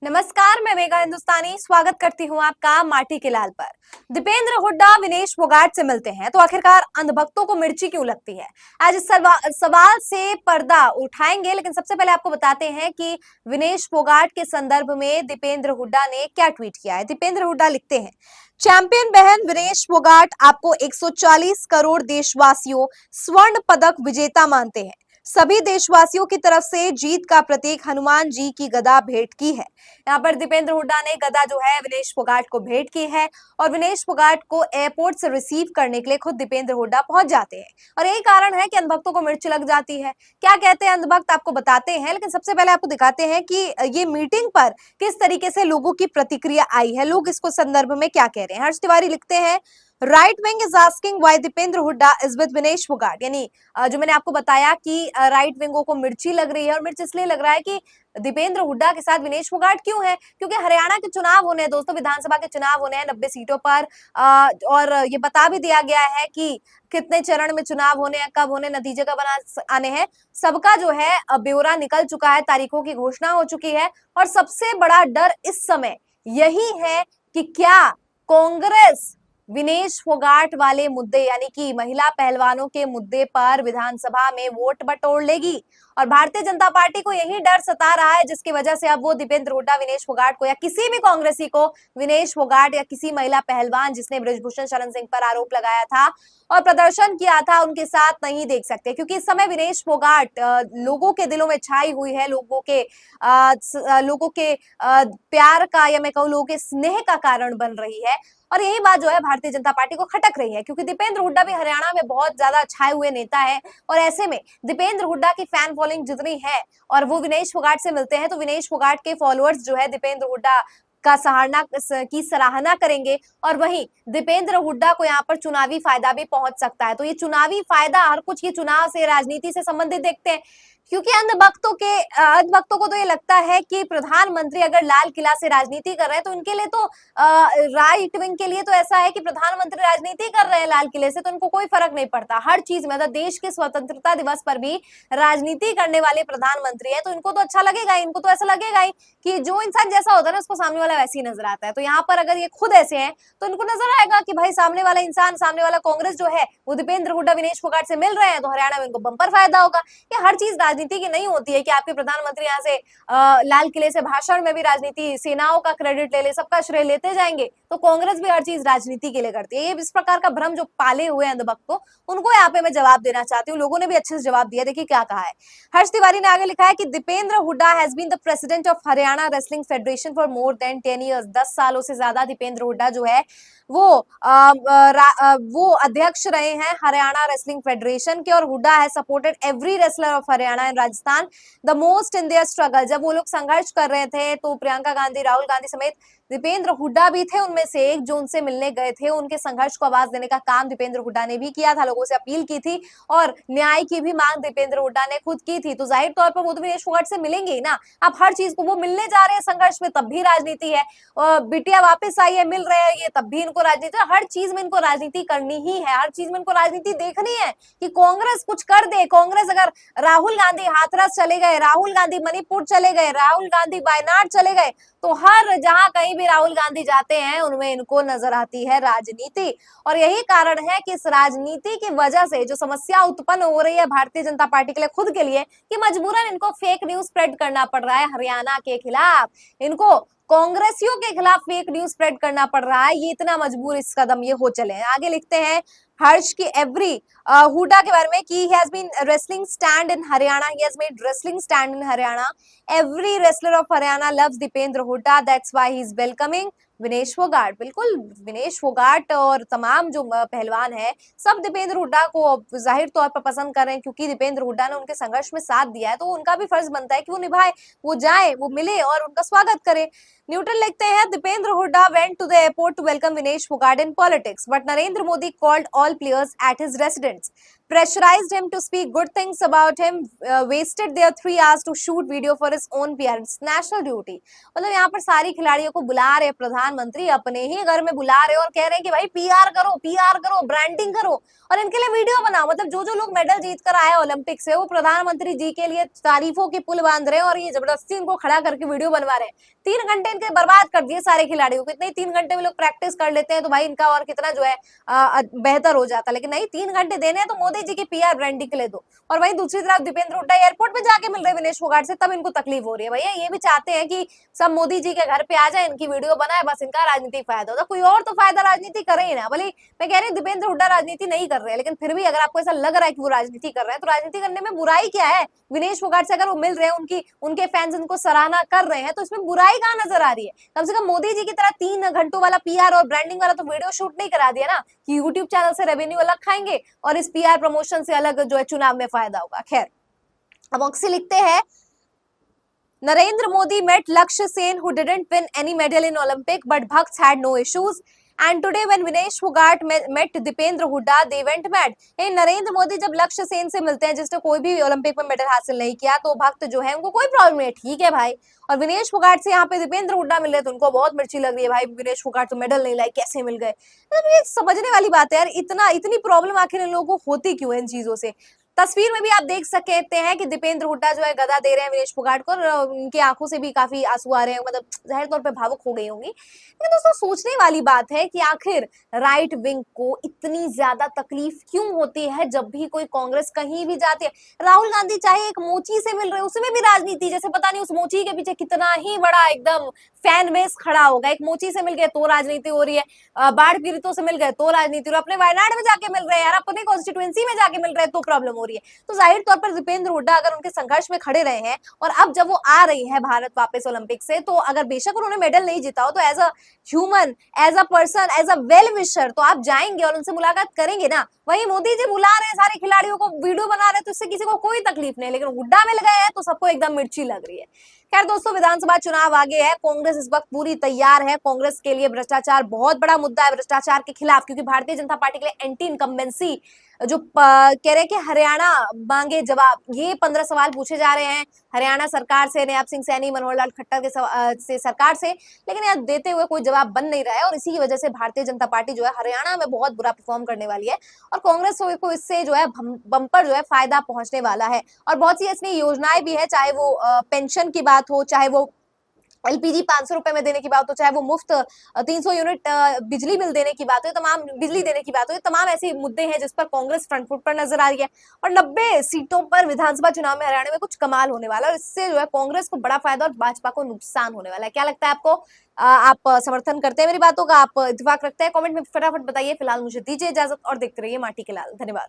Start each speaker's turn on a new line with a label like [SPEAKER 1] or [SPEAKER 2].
[SPEAKER 1] नमस्कार, मैं मेघा हिंदुस्तानी स्वागत करती हूँ आपका माटी के लाल पर। दीपेंद्र हुड्डा विनेश फोगाट से मिलते हैं तो आखिरकार अंधभक्तों को मिर्ची क्यों लगती है? आज इस सवाल से पर्दा उठाएंगे, लेकिन सबसे पहले आपको बताते हैं कि विनेश फोगाट के संदर्भ में दीपेंद्र हुड्डा ने क्या ट्वीट किया है। दीपेंद्र हुड्डा लिखते हैं, चैंपियन बहन विनेश फोगाट आपको 140 करोड़ देशवासियों स्वर्ण पदक विजेता मानते हैं। सभी देशवासियों की तरफ से जीत का प्रतीक हनुमान जी की गदा भेंट की है। यहाँ पर दीपेंद्र हुड्डा ने गदा जो है विनेश फोगाट को भेंट की है और विनेश फोगाट को एयरपोर्ट से रिसीव करने के लिए खुद दीपेंद्र हुड्डा पहुंच जाते हैं और यही कारण है कि अंधभक्तों को मिर्च लग जाती है। क्या कहते हैं अंधभक्त आपको बताते हैं, लेकिन सबसे पहले आपको दिखाते हैं कि ये मीटिंग पर किस तरीके से लोगों की प्रतिक्रिया आई है, लोग इसको संदर्भ में क्या कह रहे हैं। हर्ष तिवारी लिखते हैं, right wing is asking why Deepender Hooda is with Vinesh Phogat. यानी जो मैंने आपको बताया कि राइट विंगों को मिर्ची लग रही है और मिर्च इसलिए लग रहा है कि दीपेंद्र हुड्डा के साथ विनेश फोगाट क्यों है, क्योंकि हरियाणा के चुनाव होने हैं दोस्तों, विधानसभा के चुनाव होने हैं 90 सीटों पर। और ये बता भी दिया गया है कि कितने चरण में चुनाव होने हैं, कब होने, नतीजे कब आने हैं, सबका जो है ब्यौरा निकल चुका है, तारीखों की घोषणा हो चुकी है। और सबसे बड़ा डर इस समय यही है कि क्या कांग्रेस विनेश फोगाट वाले मुद्दे यानी कि महिला पहलवानों के मुद्दे पर विधानसभा में वोट बटोर लेगी। और भारतीय जनता पार्टी को यही डर सता रहा है, जिसकी वजह से अब वो दीपेंद्र हुड्डा विनेश फोगाट को या किसी भी कांग्रेसी को विनेश फोगाट या किसी महिला पहलवान जिसने ब्रजभूषण शरण सिंह पर आरोप लगाया था और प्रदर्शन किया था उनके साथ नहीं देख सकते, क्योंकि इस समय विनेश फोगाट लोगों के दिलों में छाई हुई है, लोगों के प्यार का या मैं कहूँ लोगों के स्नेह का कारण बन रही है। और यही बात जो है भारतीय जनता पार्टी को खटक रही है, क्योंकि दीपेंद्र हुड्डा भी हरियाणा में बहुत ज्यादा छाए हुए नेता है और ऐसे में दीपेंद्र हुड्डा की फैन फॉलोइंग जितनी है और वो विनेश फोगाट से मिलते हैं तो विनेश फोगाट के फॉलोअर्स जो है दीपेंद्र हुड्डा का सराहना करेंगे और वहीं दीपेंद्र हुड्डा को यहाँ पर चुनावी फायदा भी पहुंच सकता है। तो ये चुनावी फायदा हर कुछ ये चुनाव से, राजनीति से संबंधित देखते हैं, क्योंकि अंधभक्तों को तो ये लगता है कि प्रधानमंत्री अगर लाल किला से राजनीति कर रहे हैं तो उनके लिए तो राइट विंग के लिए तो ऐसा है कि प्रधानमंत्री राजनीति कर रहे हैं लाल किले से तो उनको कोई फर्क नहीं पड़ता। हर चीज में, देश के स्वतंत्रता दिवस पर भी राजनीति करने वाले प्रधानमंत्री है तो इनको तो अच्छा लगेगा, इनको तो ऐसा लगेगा ही कि जो इंसान जैसा होता है ना उसको सामने वाला वैसे ही नजर आता है। तो यहाँ पर अगर ये खुद ऐसे हैं तो इनको नजर आएगा कि भाई सामने वाला इंसान, सामने वाला कांग्रेस जो है वो दीपेंद्र हुड्डा विनेश फोगाट से मिल रहे हैं तो हरियाणा में इनको बंपर फायदा होगा। ये हर चीज राजनीति की नहीं होती है कि आपके प्रधानमंत्री यहाँ से लाल किले से भाषण में भी राजनीति, सेनाओं का क्रेडिट ले ले, सबका श्रेय लेते जाएंगे। तो कांग्रेस भी हर चीज राजनीति के लिए करती है। ये इस प्रकार का भ्रम जो पाले हुए अंधभक्त को, उनको यहाँ पे मैं जवाब देना चाहती हूँ। लोगों ने भी अच्छे से जवाब दिया, देखिए क्या कहा है। हर्ष तिवारी ने आगे लिखा है कि Deepender Hooda has been the president of Haryana wrestling federation for more than 10 years. 10 सालों से ज्यादा दीपेंद्र हुड्डा जो है वो अध्यक्ष रहे हैं हरियाणा रेसलिंग फेडरेशन के। और हुड्डा है supported every wrestler of Haryana and Rajasthan the most in their struggle. जब वो लोग संघर्ष कर रहे थे तो प्रियंका गांधी, राहुल गांधी समेत दीपेंद्र हुड्डा भी थे उनमें से एक जो उनसे मिलने गए थे। उनके संघर्ष को आवाज देने का काम दीपेंद्र हुड्डा ने भी किया था, लोगों से अपील की थी और न्याय की भी मांग दीपेंद्र हुड्डा ने खुद की थी। तो जाहिर तौर पर वो तो विनेश फोगाट से मिलेंगे ही ना। आप हर चीज को, वो मिलने जा रहे हैं संघर्ष में तब भी राजनीति है, बिटिया वापस आई है मिल रहे हैं ये तब भी इनको राजनीति, हर चीज में इनको राजनीति करनी ही है, हर चीज में इनको राजनीति देखनी है कि कांग्रेस कुछ कर दे। कांग्रेस अगर राहुल गांधी हाथरस चले गए, राहुल गांधी मणिपुर चले गए, राहुल गांधी वायनाड चले गए, तो हर जहां कहीं भी राहुल गांधी जाते हैं उनमें इनको नजर आती है राजनीति। और यही कारण है कि इस राजनीति की वजह से जो समस्या उत्पन्न हो रही है भारतीय जनता पार्टी के लिए, खुद के लिए, कि मजबूरन इनको फेक न्यूज स्प्रेड करना पड़ रहा है हरियाणा के खिलाफ, इनको कांग्रेसियों के खिलाफ फेक न्यूज स्प्रेड करना पड़ रहा है। ये इतना मजबूर इस कदम ये हो चले हैं। आगे लिखते हैं हर्ष की एवरी हुड्डा के बारे में कि he has been wrestling stand in Haryana, he has made wrestling stand in Haryana, every wrestler of Haryana loves Dipendra Hooda, that's why he is welcoming Vinesh Phogat. बिल्कुल, विनेश फोगाट और तमाम जो पहलवान है सब दीपेंद्र हुड्डा को जाहिर तौर पर पसंद कर रहे हैं, क्योंकि दीपेंद्र हुड्डा ने उनके संघर्ष में साथ दिया है तो उनका भी फर्ज बनता है कि वो निभाए, वो जाए, वो मिले और उनका स्वागत करे। न्यूट्रल लिखते हैं Deepender Hooda went to the airport to welcome Vinesh Phogat in politics but Narendra Modi called all players at his residence, pressurized him to speak good things about him, wasted their 3 hours to shoot video for his own PR. It's national duty. मतलब यहाँ पर सारी खिलाड़ियों को बुला रहे प्रधानमंत्री, अपने ही घर में बुला रहे और कह रहे हैं कि भाई पीआर करो, ब्रांडिंग करो और इनके लिए वीडियो बनाओ। मतलब जो लोग मेडल जीत कर आए ओलंपिक से वो प्रधानमंत्री जी के लिए तारीफों के पुल बांध रहे हैं और ये जबरदस्ती इनको खड़ा करके वीडियो बनवा रहे हैं। 3 घंटे इनके बर्बाद कर दिए सारे खिलाड़ियों को। इतने 3 घंटे में लोग प्रैक्टिस कर लेते हैं तो भाई इनका और कितना जो है बेहतर हो जाता। लेकिन नहीं, 3 घंटे देने हैं तो मोदी जी की पीआर ब्रांडिंग के लिए दो। और वहीं दूसरी तरफ दीपेंद्र हुड्डा एयरपोर्ट पे जाके मिल रहे विनेश फोगाट से, तब इनको तकलीफ हो रही है। भैया ये भी चाहते हैं कि सब मोदी जी के घर पे आ जाए, इनकी वीडियो बनाए, बस इनका राजनीतिक फायदा होता। कोई और तो फायदा राजनीति करे ही ना। भले मैं कह रही हूँ दीपेंद्र हुड्डा राजनीति नहीं कर रहे हैं, लेकिन फिर भी अगर आपको ऐसा लग रहा है कि वो राजनीति कर रहे हैं तो राजनीति करने में बुराई क्या है? विनेश फोगाट से अगर वो मिल रहे हैं, उनके फैंस उनको सराहना कर रहे हैं, तो इसमें बुराई कहाँ नजर आ रही है? कम से कम मोदी जी की तरह 3 घंटों वाला पीआर और ब्रांडिंग वाला तो वीडियो शूट नहीं करा दिया ना कि यूट्यूब चैनल से रेवेन्यू अलग खाएंगे और इस पीआर प्रमोशन से अलग जो है चुनाव में फायदा होगा। खैर, अब ऑक्सी लिखते हैं, Narendra Modi met Lakshya Sen, who didn't win any medal in Olympic, but Bhakts had no issues. And today when Vinesh Fogart met Dipendra Hooda, they went mad. Narendra Modi जब लक्ष्य सेन से मिलते हैं जिसने कोई भी ओलंपिक में मेडल हासिल नहीं किया, तो भक्त जो है उनको कोई प्रॉब्लम नहीं है, ठीक है भाई। और विनेश फोगाट से यहाँ पे दीपेंद्र हुड्डा मिल रहे तो उनको बहुत मिर्ची लग रही है, भाई विनेश फोगाट तो मेडल नहीं लाए, कैसे मिल गए। मतलब ये समझने वाली बात है यार, इतनी प्रॉब्लम आखिर इन लोगों को होती क्यों है इन चीजों से। तस्वीर में भी आप देख सकते हैं कि दीपेंद्र हुड्डा जो है गदा दे रहे हैं विनेश फोगाट को, और उनकी आंखों से भी काफी आंसू आ रहे हैं, मतलब जाहिर तौर पे भावुक हो गई होंगी। लेकिन दोस्तों सोचने वाली बात है कि आखिर राइट विंग को इतनी ज्यादा तकलीफ क्यों होती है जब भी कोई कांग्रेस कहीं भी जाती है। राहुल गांधी चाहे एक मोची से मिल रहे, उसमें भी राजनीति, जैसे पता नहीं उस मोची के पीछे कितना ही बड़ा एकदम फैन बेस खड़ा होगा। एक मोची से मिल गए तो राजनीति हो रही है, बाढ़ पीड़ितों से मिल गए तो राजनीति, और अपने वायनाड में जाके मिल रहे हैं यार, अपने कॉन्स्टिट्यूएंसी में जाके मिल रहे हैं तो प्रॉब्लम हो रही है। तो जाहिर तौर पर दीपेंद्र हुड्डा अगर उनके संघर्ष में खड़े रहे हैं और अब जब वो आ रही है भारत वापस ओलंपिक से, तो अगर बेशक उन्होंने मेडल नहीं जीता हो तो as a human, as a person, as a well wisher तो आप जाएंगे और उनसे मुलाकात करेंगे ना। वही मोदी जी बुला रहे हैं सारे खिलाड़ियों को, वीडियो बना रहे हैं, तो इससे किसी को कोई तकलीफ नहीं, लेकिन हुड्डा मिल गए हैं तो सबको एकदम मिर्ची लग रही है। खैर दोस्तों, विधानसभा चुनाव आगे है, कांग्रेस इस वक्त पूरी तैयार है। कांग्रेस के लिए भ्रष्टाचार बहुत बड़ा मुद्दा है, भ्रष्टाचार के खिलाफ, क्योंकि भारतीय जनता पार्टी के लिए एंटी इनकम्बेंसी जो कह रहे हैं कि हरियाणा मांगे जवाब, ये 15 सवाल पूछे जा रहे हैं हरियाणा सरकार से, नयाब सिंह सैनी, मनोहर लाल खट्टर के से सरकार से, लेकिन यार देते हुए कोई जवाब बन नहीं रहा है। और इसी की वजह से भारतीय जनता पार्टी जो है हरियाणा में बहुत बुरा परफॉर्म करने वाली है, और कांग्रेस को इससे जो है बम्पर जो है फायदा पहुंचने वाला है। और बहुत सी ऐसी योजनाएं भी है, चाहे वो पेंशन की बात हो, चाहे वो एलपीजी 500 रुपए में देने की बात हो, चाहे वो मुफ्त 300 यूनिट बिजली बिल देने की बात हो, तमाम बिजली देने की बात हो, तमाम ऐसे मुद्दे हैं जिस पर कांग्रेस फ्रंट फुट पर नजर आ रही है। और 90 सीटों पर विधानसभा चुनाव में हरियाणा में कुछ कमाल होने वाला है, और इससे जो है कांग्रेस को बड़ा फायदा और भाजपा को नुकसान होने वाला है। क्या लगता है आपको? आप समर्थन करते हैं मेरी बातों का? आप इत्तेफाक रखते हैं? कमेंट में फटाफट बताइए। फिलहाल मुझे दीजिए इजाजत और देखते रहिए माटी के लाल। धन्यवाद।